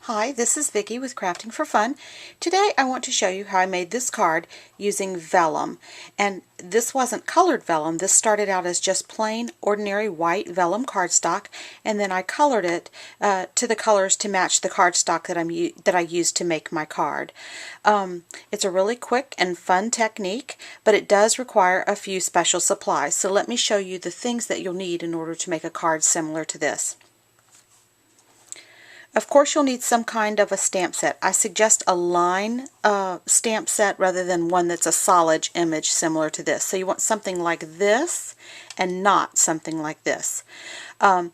Hi, this is Vicki with Crafting for Fun. Today I want to show you how I made this card using vellum. And this wasn't colored vellum. This started out as just plain, ordinary white vellum cardstock, and then I colored it to the colors to match the cardstock that I used to make my card. It's a really quick and fun technique, but it does require a few special supplies. So let me show you the things that you'll need in order to make a card similar to this. Of course, you'll need some kind of a stamp set. I suggest a line stamp set rather than one that's a solid image similar to this. So you want something like this and not something like this. And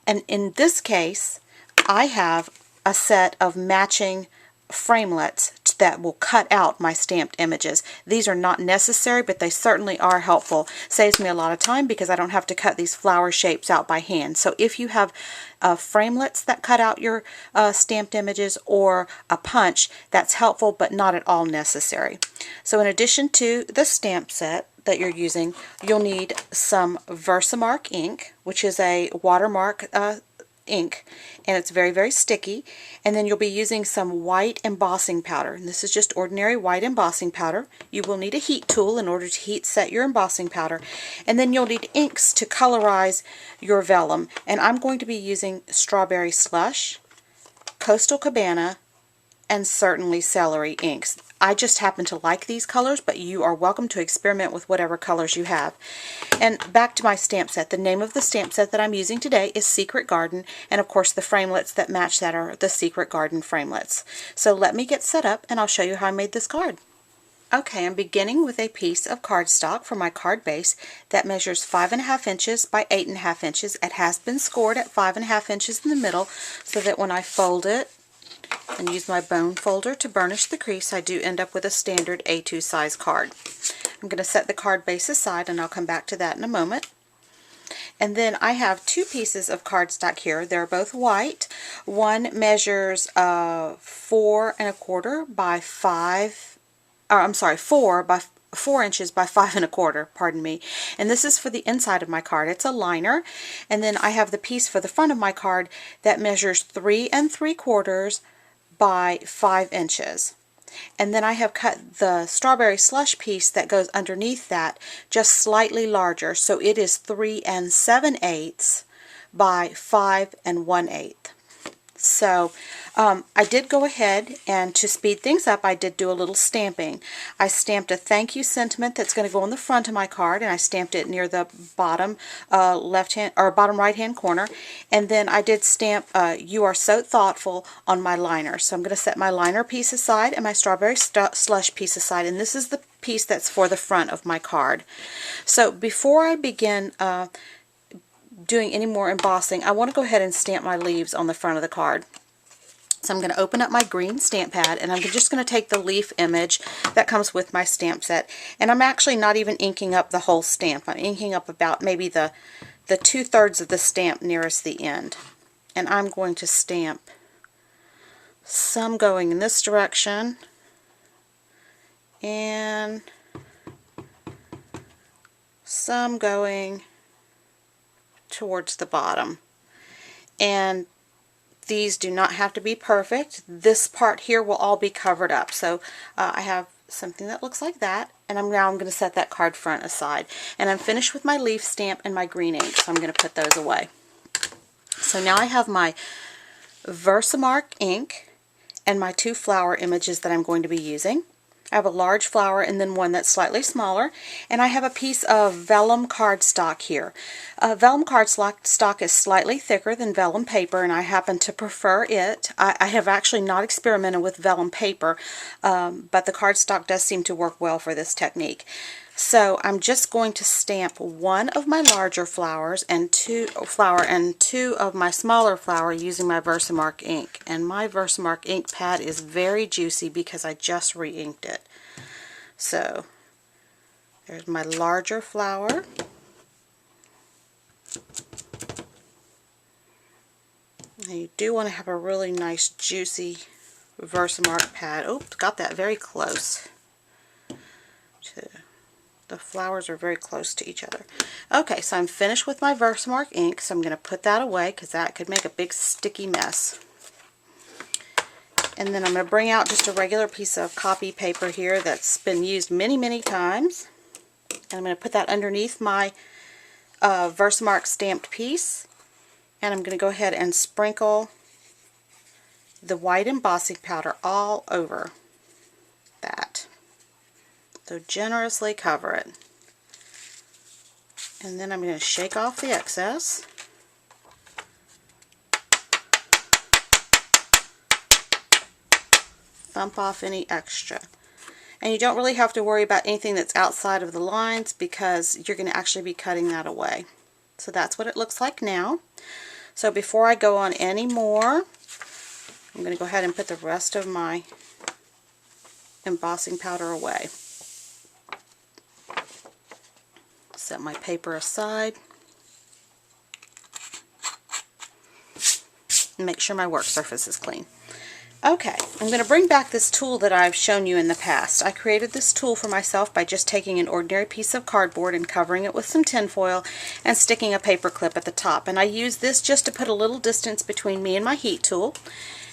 in this case, I have a set of matching framelits that will cut out my stamped images. These are not necessary, but they certainly are helpful. Saves me a lot of time because I don't have to cut these flower shapes out by hand. So if you have framelits that cut out your stamped images or a punch, that's helpful but not at all necessary. So in addition to the stamp set that you're using, you'll need some Versamark ink, which is a watermark ink, and it's very, very sticky. And then you'll be using some white embossing powder, and this is just ordinary white embossing powder. You will need a heat tool in order to heat set your embossing powder, and then you'll need inks to colorize your vellum, and I'm going to be using Strawberry Slush, Coastal Cabana, and certainly celery inks. I just happen to like these colors, but you are welcome to experiment with whatever colors you have. And back to my stamp set. The name of the stamp set that I'm using today is Secret Garden, and of course the framelits that match that are the Secret Garden framelits. So let me get set up and I'll show you how I made this card. Okay, I'm beginning with a piece of cardstock for my card base that measures 5.5 inches by 8.5 inches. It has been scored at 5.5 inches in the middle so that when I fold it and use my bone folder to burnish the crease, I do end up with a standard A2 size card. I'm going to set the card base aside and I'll come back to that in a moment. And then I have two pieces of cardstock here. They're both white. One measures 4.25 by 4 inches by 5.25, pardon me. And this is for the inside of my card. It's a liner. And then I have the piece for the front of my card that measures 3 3/4 by 5 inches. And then I have cut the Strawberry Slush piece that goes underneath that just slightly larger, so it is 3 7/8 by 5 1/8. So I did go ahead, and to speed things up, I did do a little stamping. I stamped a thank you sentiment that's going to go on the front of my card, and I stamped it near the bottom bottom right hand corner. And then I did stamp "You are so thoughtful" on my liner. So I'm going to set my liner piece aside and my Strawberry Slush piece aside, and this is the piece that's for the front of my card. So before I begin doing any more embossing, I want to go ahead and stamp my leaves on the front of the card. So I'm going to open up my green stamp pad, and I'm just going to take the leaf image that comes with my stamp set, and I'm actually not even inking up the whole stamp. I'm inking up about maybe the 2/3 of the stamp nearest the end. And I'm going to stamp some going in this direction and some going towards the bottom. And these do not have to be perfect. This part here will all be covered up. So I have something that looks like that, and I'm going to set that card front aside. And I'm finished with my leaf stamp and my green ink, so I'm going to put those away. So now I have my Versamark ink and my two flower images that I'm going to be using. I have a large flower and then one that's slightly smaller, and I have a piece of Vellum Cardstock here. Vellum Cardstock is slightly thicker than vellum paper, and I happen to prefer it. I have actually not experimented with vellum paper, but the cardstock does seem to work well for this technique. So I'm just going to stamp one of my larger flowers and two of my smaller flower using my Versamark ink. And my Versamark ink pad is very juicy because I just re-inked it. So there's my larger flower. And you do want to have a really nice juicy Versamark pad. Oops, got that very close to the flowers are very close to each other. Okay, so I'm finished with my Versamark ink, so I'm going to put that away because that could make a big sticky mess. And then I'm going to bring out just a regular piece of copy paper here that's been used many, many times. And I'm going to put that underneath my Versamark stamped piece. And I'm going to go ahead and sprinkle the white embossing powder all over that. So generously cover it. And then I'm going to shake off the excess. Thump off any extra. And you don't really have to worry about anything that's outside of the lines because you're going to actually be cutting that away. So that's what it looks like now. So before I go on any more, I'm going to go ahead and put the rest of my embossing powder away. Set my paper aside. And make sure my work surface is clean. Okay, I'm going to bring back this tool that I've shown you in the past. I created this tool for myself by just taking an ordinary piece of cardboard and covering it with some tin foil and sticking a paper clip at the top. And I use this just to put a little distance between me and my heat tool.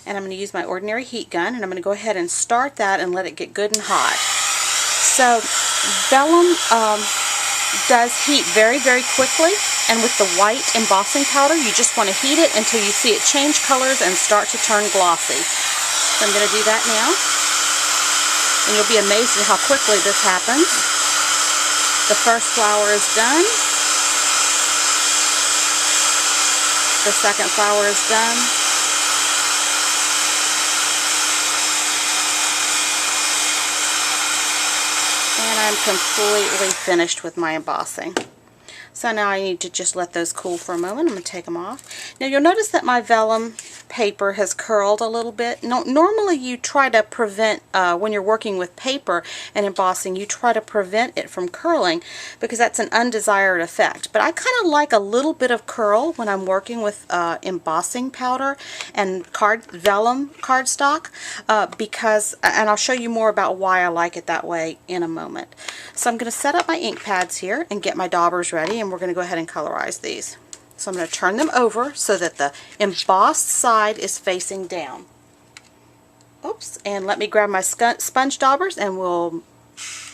And I'm going to use my ordinary heat gun, and I'm going to go ahead and start that and let it get good and hot. So vellum does heat very, very quickly. And with the white embossing powder, you just want to heat it until you see it change colors and start to turn glossy. So I'm going to do that now. And you'll be amazed at how quickly this happens. The first flower is done. The second flower is done. And I'm completely finished with my embossing. So now I need to just let those cool for a moment. I'm going to take them off. Now you'll notice that my vellum paper has curled a little bit. Normally you try to prevent, when you're working with paper and embossing, you try to prevent it from curling because that's an undesired effect. But I kind of like a little bit of curl when I'm working with embossing powder and vellum cardstock because, and I'll show you more about why I like it that way in a moment. So I'm going to set up my ink pads here and get my daubers ready, and we're going to go ahead and colorize these. So I'm going to turn them over so that the embossed side is facing down. Oops, and let me grab my sponge daubers and we'll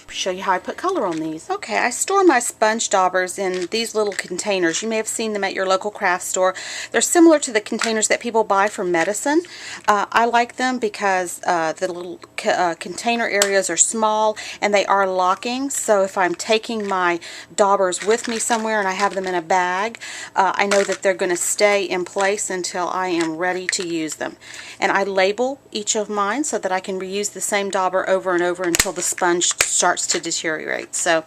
show you how I put color on these. Okay, I store my sponge daubers in these little containers. You may have seen them at your local craft store. They're similar to the containers that people buy for medicine. I like them because the little container areas are small and they are locking. So if I'm taking my daubers with me somewhere and I have them in a bag, I know that they're going to stay in place until I am ready to use them. And I label each of mine so that I can reuse the same dauber over and over until the sponge starts to deteriorate. So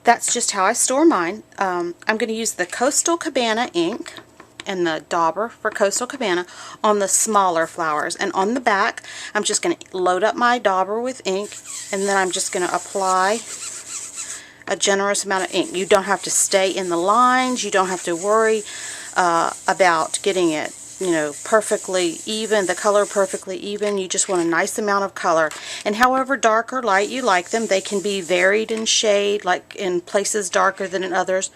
that's just how I store mine. I'm going to use the Coastal Cabana ink and the dauber for Coastal Cabana on the smaller flowers, and on the back I'm just going to load up my dauber with ink, and then I'm just going to apply a generous amount of ink. You don't have to stay in the lines, you don't have to worry about getting it perfectly even, the color perfectly even. You just want a nice amount of color. And however dark or light you like them, they can be varied in shade, like in places darker than in others,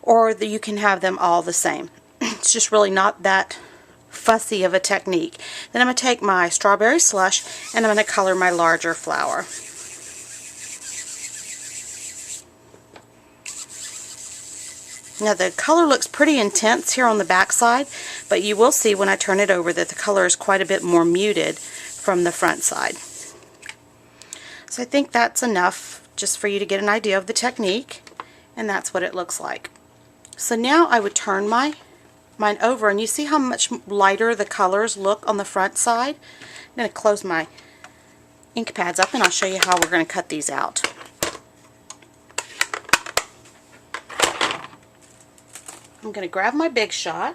or you can have them all the same. It's just really not that fussy of a technique. Then I'm going to take my strawberry slush and I'm going to color my larger flower. Now the color looks pretty intense here on the back side, but you will see when I turn it over that the color is quite a bit more muted from the front side. So I think that's enough just for you to get an idea of the technique, and that's what it looks like. So now I would turn mine over, and you see how much lighter the colors look on the front side. I'm going to close my ink pads up and I'll show you how we're going to cut these out. I'm going to grab my Big Shot.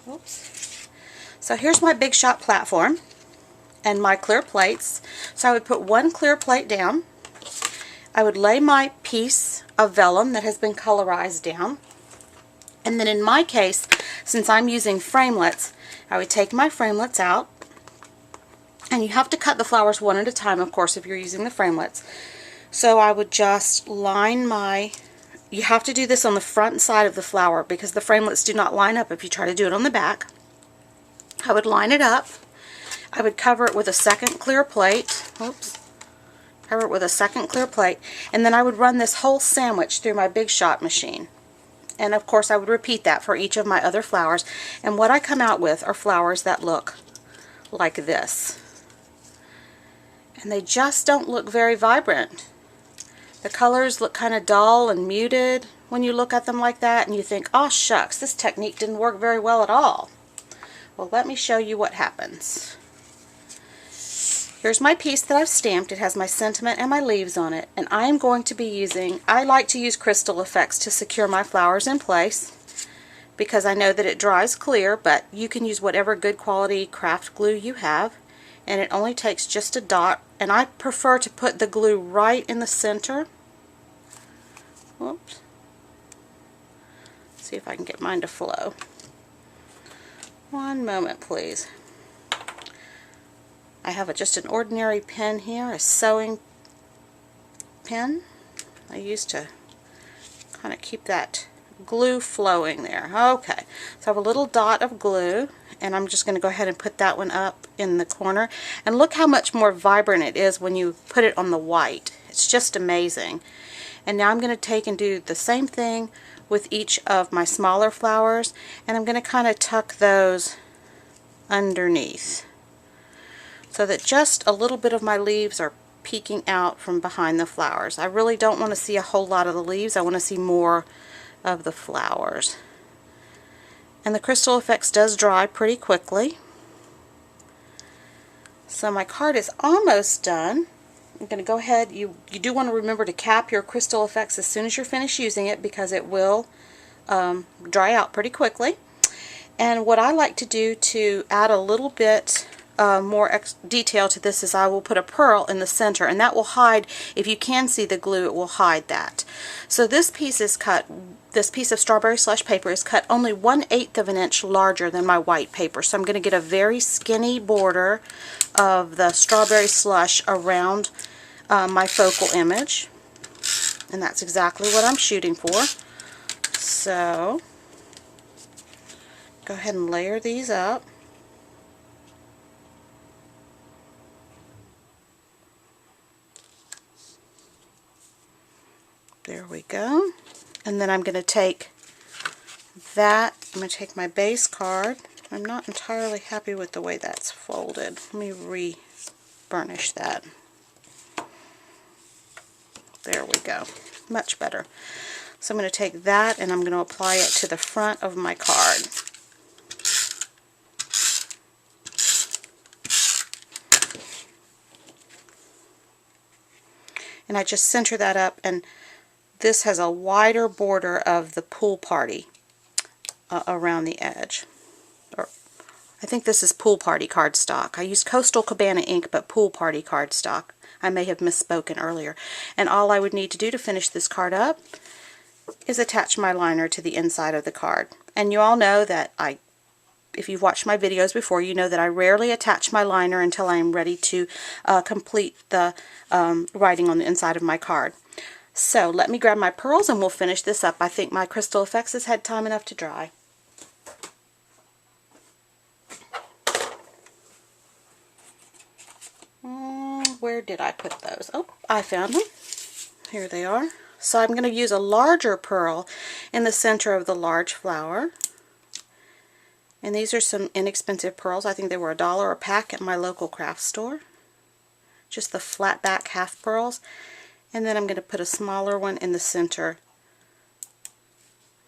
Oops. So here's my Big Shot platform and my clear plates. So I would put one clear plate down. I would lay my piece of vellum that has been colorized down. And then in my case, since I'm using framelits, I would take my framelits out. And you have to cut the flowers one at a time, of course, if you're using the framelits. So I would just line my... You have to do this on the front side of the flower because the framelits do not line up if you try to do it on the back. I would line it up. I would cover it with a second clear plate. Oops. Cover it with a second clear plate. And then I would run this whole sandwich through my Big Shot machine. And of course I would repeat that for each of my other flowers. And what I come out with are flowers that look like this. And they just don't look very vibrant. The colors look kind of dull and muted when you look at them like that, and you think, oh shucks, this technique didn't work very well at all. Well, let me show you what happens. Here's my piece that I've stamped. It has my sentiment and my leaves on it, and I am going to be using, I like to use Crystal Effects to secure my flowers in place because I know that it dries clear, but you can use whatever good quality craft glue you have, and it only takes just a dot, and I prefer to put the glue right in the center. Whoops. See if I can get mine to flow. One moment, please. I have just an ordinary pen here, a sewing pen. I used to kind of keep that glue flowing there. Okay, so I have a little dot of glue, and I'm just going to go ahead and put that one up in the corner. And look how much more vibrant it is when you put it on the white. It's just amazing. And now I'm going to take and do the same thing with each of my smaller flowers, and I'm going to kind of tuck those underneath so that just a little bit of my leaves are peeking out from behind the flowers. I really don't want to see a whole lot of the leaves. I want to see more of the flowers. And the Crystal Effects does dry pretty quickly. So my card is almost done. I'm going to go ahead, you do want to remember to cap your Crystal Effects as soon as you're finished using it, because it will dry out pretty quickly. And what I like to do to add a little bit more detail to this is I will put a pearl in the center, and that will hide, if you can see the glue, it will hide that. So this piece is cut, this piece of strawberry slush paper is cut only 1/8 of an inch larger than my white paper. So I'm going to get a very skinny border of the strawberry slush around my focal image, and that's exactly what I'm shooting for. So go ahead and layer these up. There we go. And then I'm going to take that, I'm going to take my base card. I'm not entirely happy with the way that's folded. Let me re-burnish that. There we go. Much better. So I'm going to take that and I'm going to apply it to the front of my card. And I just center that up, and this has a wider border of the pool party around the edge. Or I think this is pool party cardstock. I used Coastal Cabana ink, but pool party cardstock. I may have misspoken earlier. And all I would need to do to finish this card up is attach my liner to the inside of the card. And you all know that if you've watched my videos before, you know that I rarely attach my liner until I am ready to complete the writing on the inside of my card. So let me grab my pearls and we'll finish this up. I think my Crystal Effects has had time enough to dry. Where did I put those? Oh, I found them. Here they are. So I'm going to use a larger pearl in the center of the large flower. And these are some inexpensive pearls. I think they were $1 a pack at my local craft store. Just the flat back half pearls. And then I'm going to put a smaller one in the center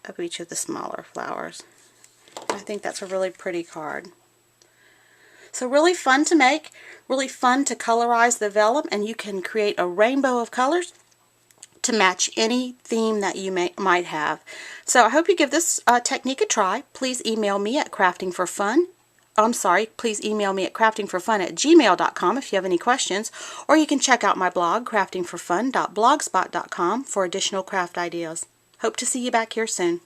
of each of the smaller flowers. And I think that's a really pretty card. So really fun to make, really fun to colorize the vellum, and you can create a rainbow of colors to match any theme that you might have. So I hope you give this technique a try. Please email me at please email me at craftingforfun@gmail.com if you have any questions, or you can check out my blog, craftingforfun.blogspot.com, for additional craft ideas. Hope to see you back here soon.